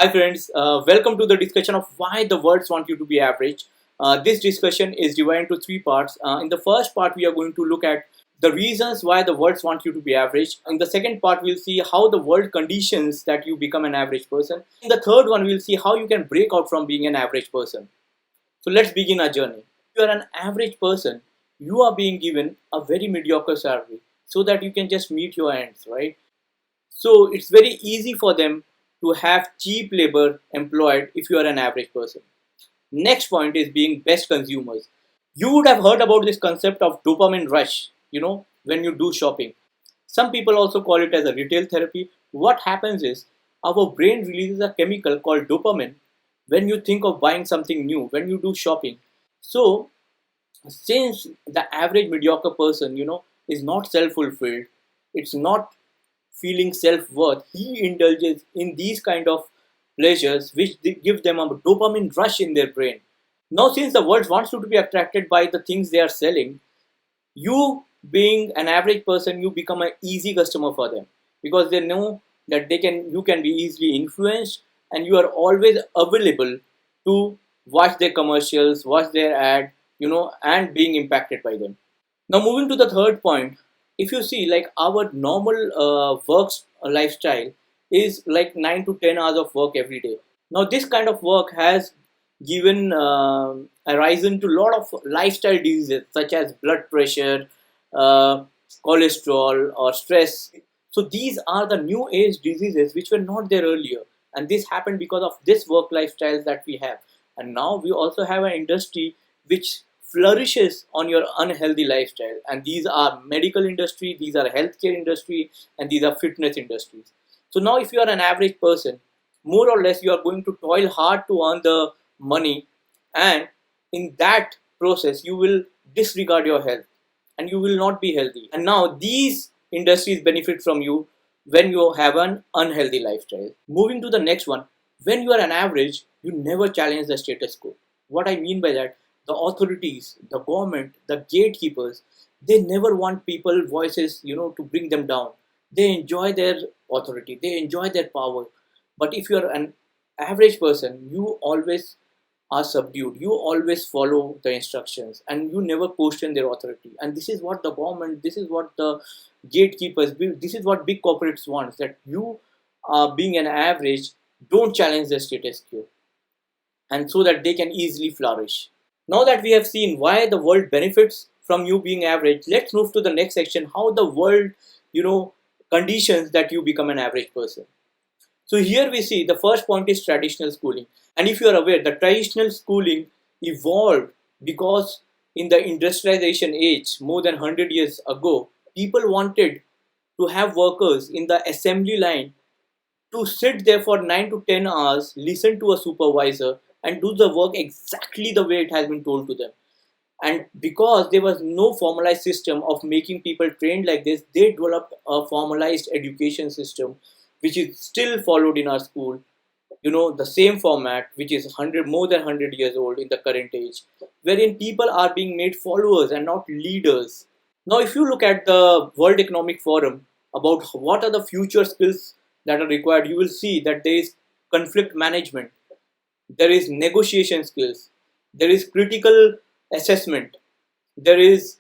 Hi friends, welcome to the discussion of why the words want you to be average. This discussion is divided into three parts. In the first part, we are going to look at the reasons why the words want you to be average. In the second part, we'll see how the world conditions that you become an average person. In the third one, we'll see how you can break out from being an average person. So let's begin our journey. If you are an average person, you are being given a very mediocre salary so that you can just meet your ends, right? So it's very easy for them to have cheap labor employed if you are an average person. Next point is being best consumers. You would have heard about this concept of dopamine rush, when you do shopping. Some people also call it as a retail therapy. What happens is our brain releases a chemical called dopamine when you think of buying something new, when you do shopping. So, since the average mediocre person, is not self fulfilled, it's not feeling self-worth, he indulges in these kind of pleasures which give them a dopamine rush in their brain. Now since the world wants you to be attracted by the things they are selling, you being an average person, you become an easy customer for them because they know that you can be easily influenced, and you are always available to watch their commercials, watch their ad, and being impacted by them. Now, moving to the third point, if you see, like our normal work lifestyle is like 9 to 10 hours of work every day. Now, this kind of work has given a rise to a lot of lifestyle diseases such as blood pressure, uh, cholesterol, or stress. So, these are the new age diseases which were not there earlier, and this happened because of this work lifestyle that we have. And now we also have an industry which flourishes on your unhealthy lifestyle, and these are medical industry, these are healthcare industry, and these are fitness industries. So now if you are an average person, more or less you are going to toil hard to earn the money, and in that process you will disregard your health and you will not be healthy. And now these industries benefit from you when you have an unhealthy lifestyle. Moving to the next one, when you are an average, you never challenge the status quo. What I mean by that, the authorities, the government, the gatekeepers, they never want people voices, to bring them down. They enjoy their authority, they enjoy their power. But if you're an average person, you always are subdued. You always follow the instructions and you never question their authority. And this is what the government, this is what the gatekeepers, this is what big corporates want, that you, being an average, don't challenge the status quo, and so that they can easily flourish. Now that we have seen why the world benefits from you being average, let's move to the next section, how the world, you know, conditions that you become an average person. So here we see the first point is traditional schooling. And if you are aware, the traditional schooling evolved because in the industrialization age, more than 100 years ago, people wanted to have workers in the assembly line to sit there for 9 to 10 hours, listen to a supervisor, and do the work exactly the way it has been told to them. And because there was no formalized system of making people trained like this, they developed a formalized education system which is still followed in our school. The same format which is 100 more than 100 years old in the current age, wherein people are being made followers and not leaders. Now, if you look at the World Economic Forum about what are the future skills that are required, you will see that there is conflict management, there is negotiation skills, there is critical assessment, there is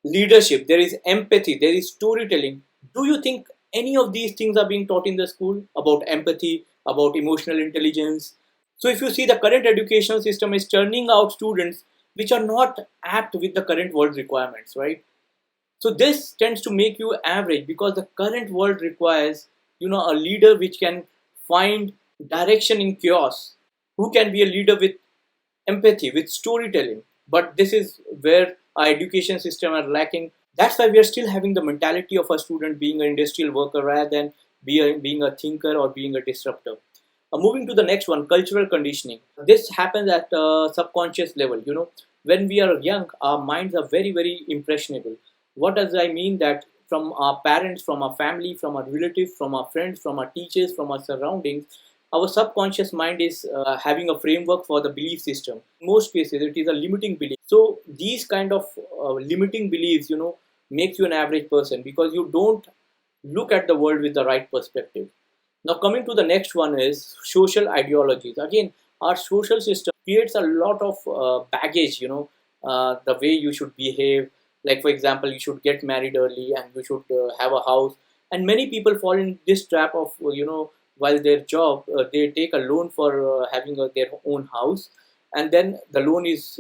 leadership, there is empathy, there is storytelling. Do you think any of these things are being taught in the school about empathy, about emotional intelligence? So, if you see, the current education system is churning out students which are not apt with the current world requirements, right? So this tends to make you average because the current world requires, a leader which can find direction in chaos, who can be a leader with empathy, with storytelling. But this is where our education system are lacking. That's why we are still having the mentality of a student being an industrial worker rather than being a thinker or being a disruptor. Moving to the next one, cultural conditioning. This happens at a subconscious level. When we are young, our minds are very, very impressionable. What does I mean? That from our parents, from our family, from our relatives, from our friends, from our teachers, from our surroundings, our subconscious mind is having a framework for the belief system. In most cases, it is a limiting belief. So these kind of limiting beliefs, makes you an average person because you don't look at the world with the right perspective. Now, coming to the next one is social ideologies. Again, our social system creates a lot of baggage, the way you should behave. Like, for example, you should get married early and you should have a house. And many people fall in this trap of, while their job, they take a loan for having their own house. And then the loan is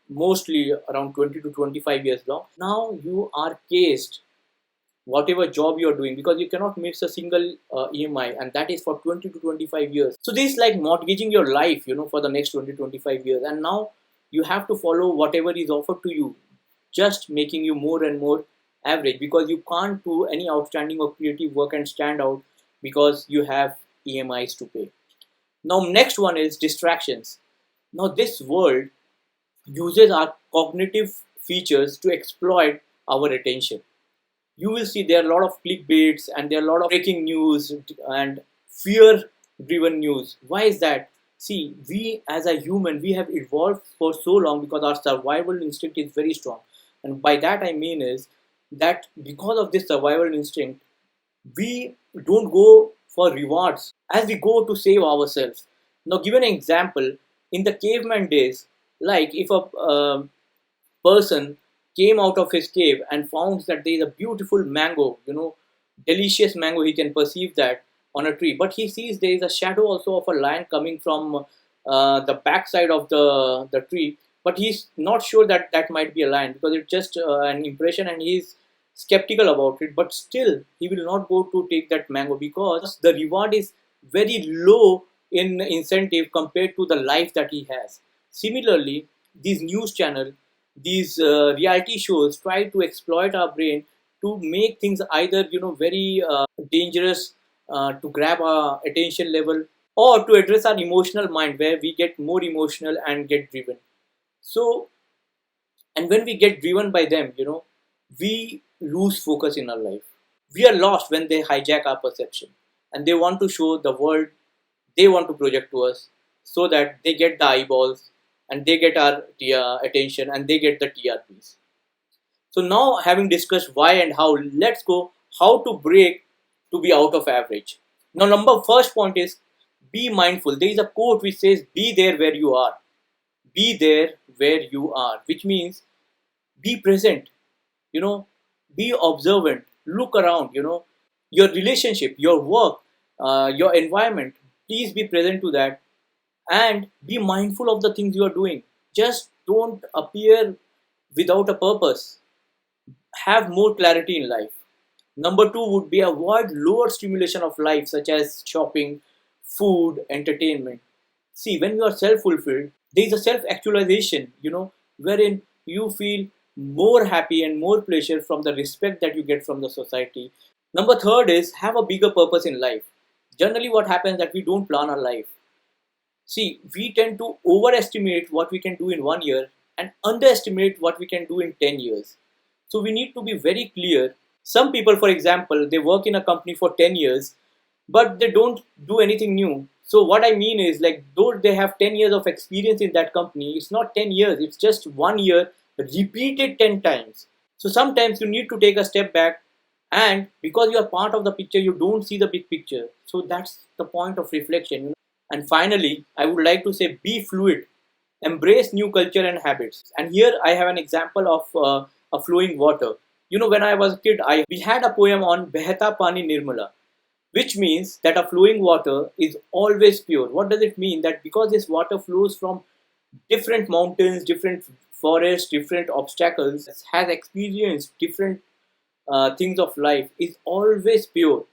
mostly around 20 to 25 years long. Now you are cased whatever job you're doing, because you cannot miss a single EMI, and that is for 20 to 25 years. So this is like mortgaging your life, for the next 20 to 25 years. And now you have to follow whatever is offered to you, just making you more and more average, because you can't do any outstanding or creative work and stand out because you have EMIs to pay. Now next one is distractions. Now this world uses our cognitive features to exploit our attention. You will see there are a lot of clickbaits and there are a lot of breaking news and fear driven news. Why is that? See, we as a human, we have evolved for so long because our survival instinct is very strong. And by that I mean is that because of this survival instinct, we don't go for rewards as we go to save ourselves. Now, give an example. In the caveman days, like if a person came out of his cave and found that there is a beautiful mango, delicious mango, he can perceive that on a tree. But he sees there is a shadow also of a lion coming from the backside of the tree. But he's not sure that that might be a lion because it's just an impression and he's skeptical about it. But still, he will not go to take that mango because the reward is very low in incentive compared to the life that he has. Similarly, these news channels, these reality shows try to exploit our brain to make things either very dangerous to grab our attention level, or to address our emotional mind where we get more emotional and get driven. So, and when we get driven by them, we lose focus in our life. We are lost when they hijack our perception and they want to show the world they want to project to us, so that they get the eyeballs and they get our attention and they get the TRPs. So now, having discussed why and how, let's go how to break to be out of average. Now, first point is be mindful. There is a quote which says, "Be there where you are." Be there where you are, which means be present. Be observant. Look around. Your relationship, your work, your environment. Please be present to that and be mindful of the things you are doing. Just don't appear without a purpose. Have more clarity in life. Number two would be avoid lower stimulation of life, such as shopping, food, entertainment. See, when you are self fulfilled, there is a self actualization, wherein you feel more happy and more pleasure from the respect that you get from the society. Number third is have a bigger purpose in life. Generally, what happens that we don't plan our life. See, we tend to overestimate what we can do in 1 year and underestimate what we can do in 10 years. So we need to be very clear. Some people, for example, they work in a company for 10 years, but they don't do anything new. So what I mean is, like, though they have 10 years of experience in that company, it's not 10 years, it's just 1 year repeated 10 times. So sometimes you need to take a step back, and because you are part of the picture, you don't see the big picture. So that's the point of reflection. And finally, I would like to say be fluid, embrace new culture and habits. And here I have an example of a flowing water. When I was a kid, we had a poem on Behta Pani Nirmala, which means that a flowing water is always pure. What does it mean? That because this water flows from different mountains, different forests, different obstacles, has experienced different things of life, is always pure.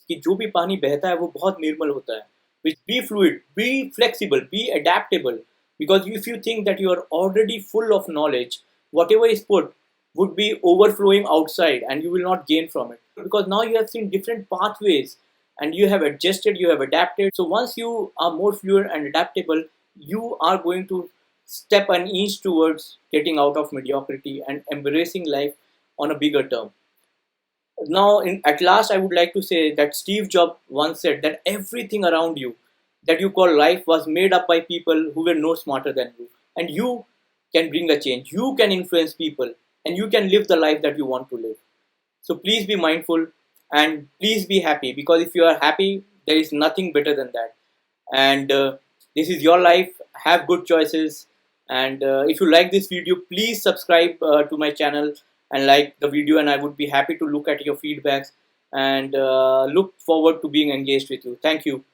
कि जो भी पानी बहता है वो बहुत निर्मल होता है. Which be fluid, be flexible, be adaptable. Because if you think that you are already full of knowledge, whatever is put would be overflowing outside and you will not gain from it. Because now you have seen different pathways and you have adjusted, you have adapted. So once you are more fluid and adaptable, you are going to step an inch towards getting out of mediocrity and embracing life on a bigger term. Now, at last, I would like to say that Steve Jobs once said that everything around you that you call life was made up by people who were no smarter than you. And you can bring a change. You can influence people and you can live the life that you want to live. So please be mindful and please be happy, because if you are happy, There is nothing better than that. And this is your life. Have good choices. And if you like this video, please subscribe to my channel and like the video, and I would be happy to look at your feedbacks and look forward to being engaged with you. Thank you.